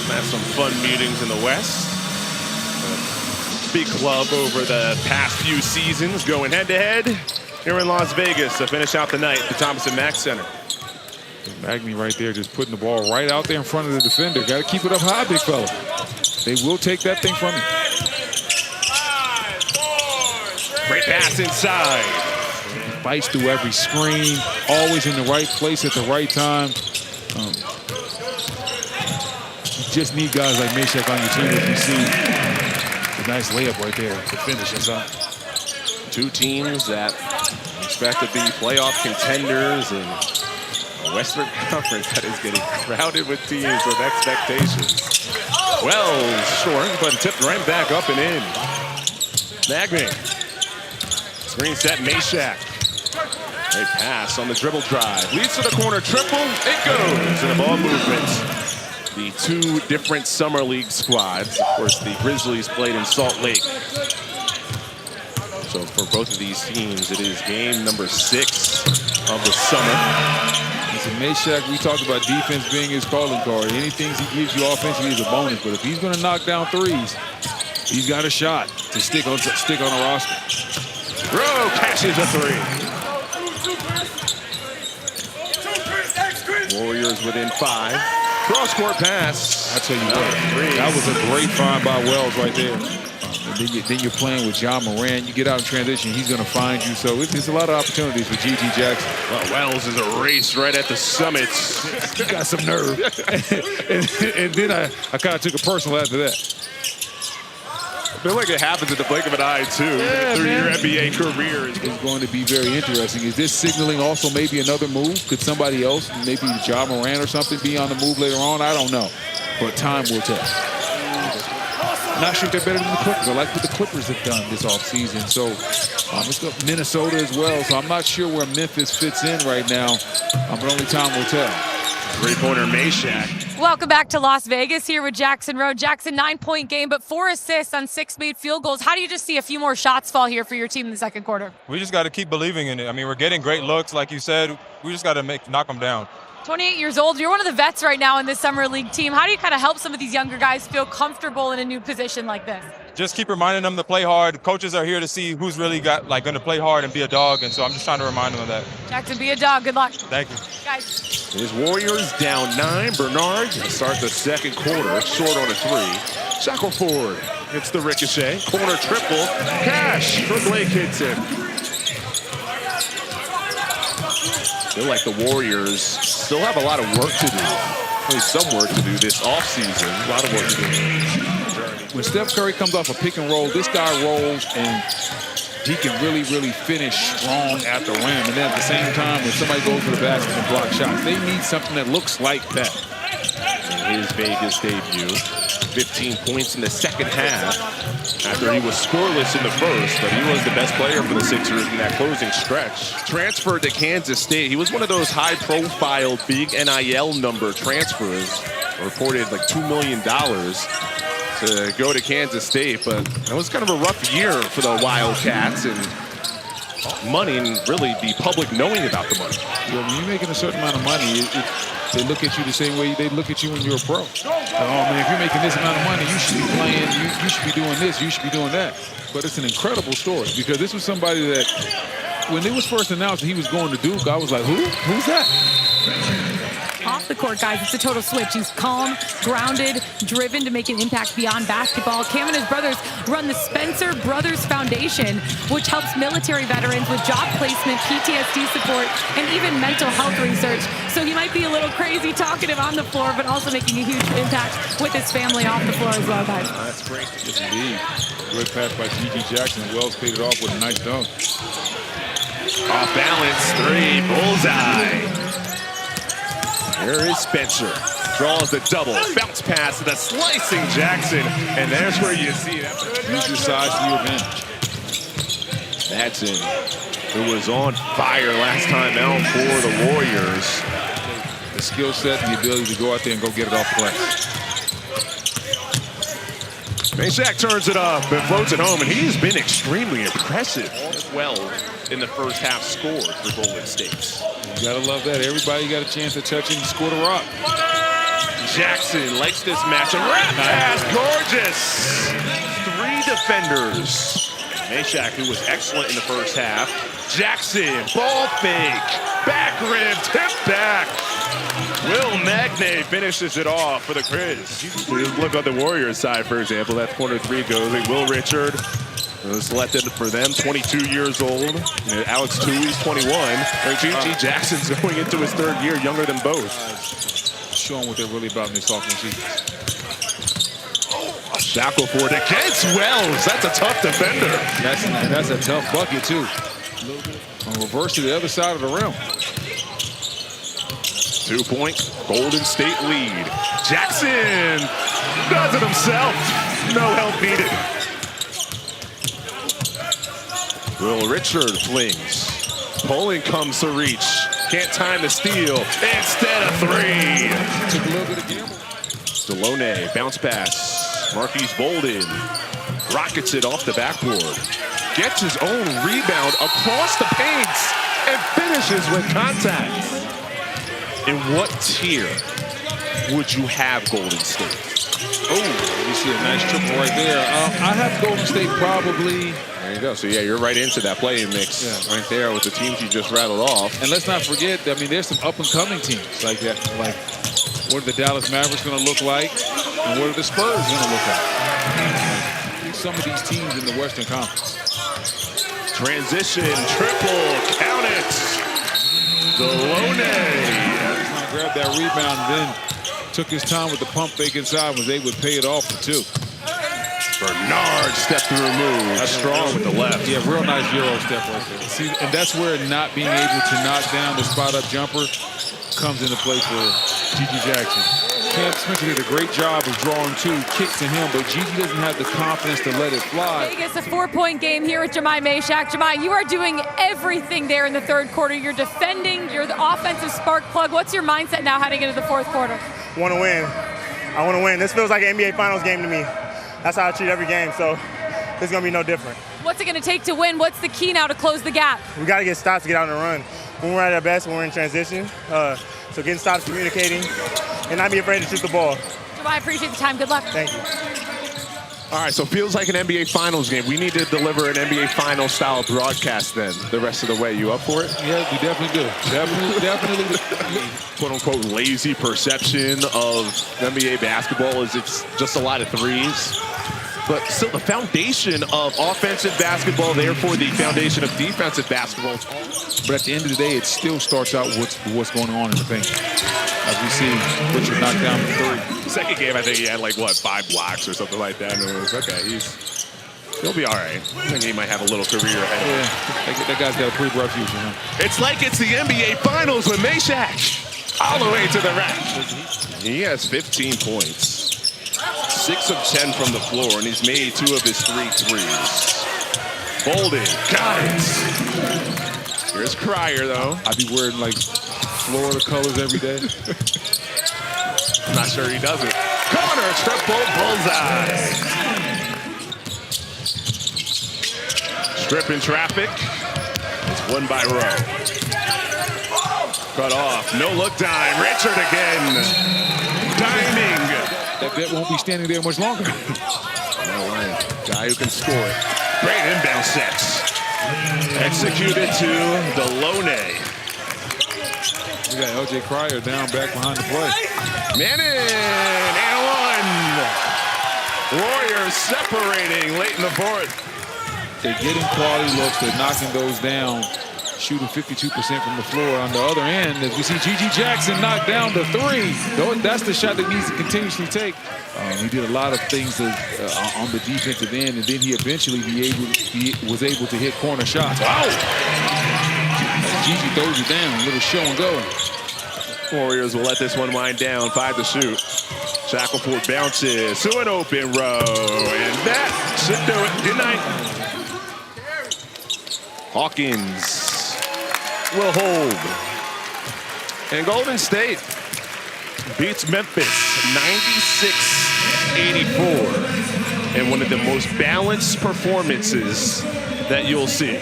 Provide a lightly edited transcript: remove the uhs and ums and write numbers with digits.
Had some fun meetings in the West. Big club over the past few seasons, going head-to-head here in Las Vegas to finish out the night at the Thompson Mack Center. Magny right there just putting the ball right out there in front of the defender. Got to keep it up high, big fella. They will take that thing from you. Great pass inside. Fights through every screen, always in the right place at the right time. You just need guys like Meshack on your team. If you see a nice layup right there to finish inside. Two teams that expect to be playoff contenders in a Western Conference that is getting crowded with teams with expectations. Wells short, but tipped right back up and in. Magny. Screen set, Meshack. Great pass on the dribble drive. Leads to the corner, triple. It goes. And a ball movement. The two different summer league squads. Of course, the Grizzlies played in Salt Lake. So for both of these teams, it is game number 6 of the summer. Listen, Meshack, we talked about defense being his calling card. Anything he gives you offensively is a bonus. But if he's going to knock down threes, he's got a shot to stick on a roster. Rowe catches a three. Warriors within 5. Cross-court pass. I tell you what, that was a great find by Wells right there. Then you're playing with John Moran. You get out in transition, he's going to find you. So it's a lot of opportunities for G.G. Jackson. Well, Wells is erased right at the summit. He got some nerve. and then I kind of took it personal after that. I feel like it happens in the blink of an eye, too. Yeah, through man. your NBA career. It's going to be very interesting. Is this signaling also maybe another move? Could somebody else, maybe John Moran or something, be on the move later on? I don't know. But time will tell. I'm not sure if they're better than the Clippers. I like what the Clippers have done this offseason. So let's go Minnesota as well. So I'm not sure where Memphis fits in right now. But only time will tell. Three-pointer Meshack. Welcome back to Las Vegas here with Jackson Rowe. Jackson, 9-point game, but 4 assists on 6 made field goals. How do you just see a few more shots fall here for your team in the second quarter? We just got to keep believing in it. I mean, we're getting great looks, like you said. We just got to knock them down. 28 years old. You're one of the vets right now in this summer league team. How do you kind of help some of these younger guys feel comfortable in a new position like this? Just keep reminding them to play hard. Coaches are here to see who's really going to play hard and be a dog, and so I'm just trying to remind them of that. Jackson, be a dog. Good luck. Thank you. Guys. It is Warriors down 9. Bernard to start the second quarter, short on a 3. Shackelford hits the ricochet. Corner triple. Cash for Blake hits it. Feel like the Warriors still have a lot of work to do. Only some work to do this offseason. A lot of work to do. When Steph Curry comes off a pick and roll, this guy rolls and he can really, really finish strong at the rim. And then at the same time, when somebody goes to the basket and block shots, they need something that looks like that. In his Vegas debut, 15 points in the second half after he was scoreless in the first, but he was the best player for the Sixers in that closing stretch. Transferred to Kansas State. He was one of those high-profile, big NIL number transfers, reported like $2 million to go to Kansas State, but that was kind of a rough year for the Wildcats, and money and really the public knowing about the money. Yeah, when you're making a certain amount of money, they look at you the same way they look at you when you're a pro. Oh man, if you're making this amount of money, you should be playing, you should be doing this, you should be doing that. But it's an incredible story because this was somebody that, when it was first announced that he was going to Duke, I was like, who? Who's that? Off the court, guys, it's a total switch. He's calm, grounded, driven to make an impact beyond basketball. Cam and his brothers run the Spencer Brothers Foundation, which helps military veterans with job placement, PTSD support, and even mental health research. So he might be a little crazy talkative on the floor, but also making a huge impact with his family off the floor as well, guys. That's great. Yes, indeed. Great pass by G.G. Jackson. Wells paid it off with a nice dunk. Off balance, 3, bullseye. Here is Spencer. Draws the double. Bounce pass to the slicing Jackson. And there's where you see that. Use your size to your advantage. Madsen, who was on fire last time out for the Warriors. The skill set and the ability to go out there and go get it off glass. Meshack turns it up and floats it home, and he's been extremely impressive. 12 in the first half scored for Golden State. You gotta love that. Everybody got a chance to touch it and score the rock. Jackson likes this match. A wrap pass, gorgeous. 3 defenders. Meshack, who was excellent in the first half. Jackson, ball fake, back rim, tip back. Will Magne finishes it off for the Grizz. Look on the Warriors side, for example. That corner 3 goes. Will Richard was selected for them, 22 years old. Alex Tui's 21. GG Jackson's going into his 3rd year, younger than both. Showing what they're really about in this offense. Shackleford against Wells. That's a tough defender. That's a tough bucket, too. On reverse to the other side of the rim. 2-point Golden State lead. Jackson does it himself. No help needed. Will Richard flings. Poling comes to reach. Can't time the steal. Instead of 3. Took a little bit of gamble. Deloney, bounce pass. Marquise Bolden rockets it off the backboard. Gets his own rebound across the paints and finishes with contact. In what tier would you have Golden State? Oh, you see a nice triple right there. I have Golden State probably. There you go. So, yeah, you're right into that playing mix right there with the teams you just rattled off. And let's not forget, I mean, there's some up-and-coming teams like that. Like, what are the Dallas Mavericks going to look like? And what are the Spurs going to look like? Some of these teams in the Western Conference. Transition, triple, count it. Deloney. Grabbed that rebound and then took his time with the pump fake inside and was able to pay it off for 2. Bernard step through move. That's strong with the left. Yeah, real nice Euro step right there. See, and that's where not being able to knock down the spot-up jumper comes into play for GG Jackson. Cam Spencer did a great job of drawing 2 kicks to him, but GG doesn't have the confidence to let it fly. Vegas, a 4-point game here with Jahmai Meshack. Jahmai, you are doing everything there in the 3rd quarter. You're defending. You're the offensive spark plug. What's your mindset now heading into the 4th quarter? Want to win. I want to win. This feels like an NBA Finals game to me. That's how I treat every game, so this is going to be no different. What's it going to take to win? What's the key now to close the gap? We got to get stops to get out and run. When we're at our best, when we're in transition, so getting stops, communicating, and not be afraid to shoot the ball. Jahmai, I appreciate the time. Good luck. Thank you. All right, so feels like an NBA Finals game. We need to deliver an NBA Finals style broadcast then the rest of the way. You up for it? Yeah, we definitely do. Definitely. Quote unquote lazy perception of NBA basketball is it's just a lot of threes. But still the foundation of offensive basketball, therefore the foundation of defensive basketball. But at the end of the day, it still starts out with what's going on in the paint. As we see Richard knock down the 3. Second game, I think he had like, what, 5 blocks or something like that. And it was, okay, he'll be all right. I think he might have a little career ahead. Yeah, that guy's got a pretty bright future, huh? It's like it's the NBA Finals with Meshack. All the way to the rack. He has 15 points. 6 of 10 from the floor, and he's made 2 of his 3 threes. Bolden, got it. Here's Cryer, though. I'd be wearing, like, Florida colors every day. I'm not sure he does it. Corner, triple, bullseye. Strip in traffic. It's won by Rowe. Cut off, no look dime. Richard again. Diming. That bet won't be standing there much longer. Guy who can score it. Great inbound sets. Executed to Deloney. We got LJ Cryer down back behind the play. Manning and 1. Warriors separating late in the 4th. They're getting quality looks. They're knocking those down. Shooting 52% from the floor. On the other end, as we see GG Jackson knock down the 3. That's the shot that needs to continuously take. He did a lot of things on the defensive end, and then he eventually was able to hit corner shots. Oh! GG throws it down, a little show and go. Warriors will let this one wind down. 5 to shoot. Shackleford bounces to an open row, and that should do it. Good night. Hawkins will hold. And Golden State beats Memphis 96-84 in one of the most balanced performances that you'll see.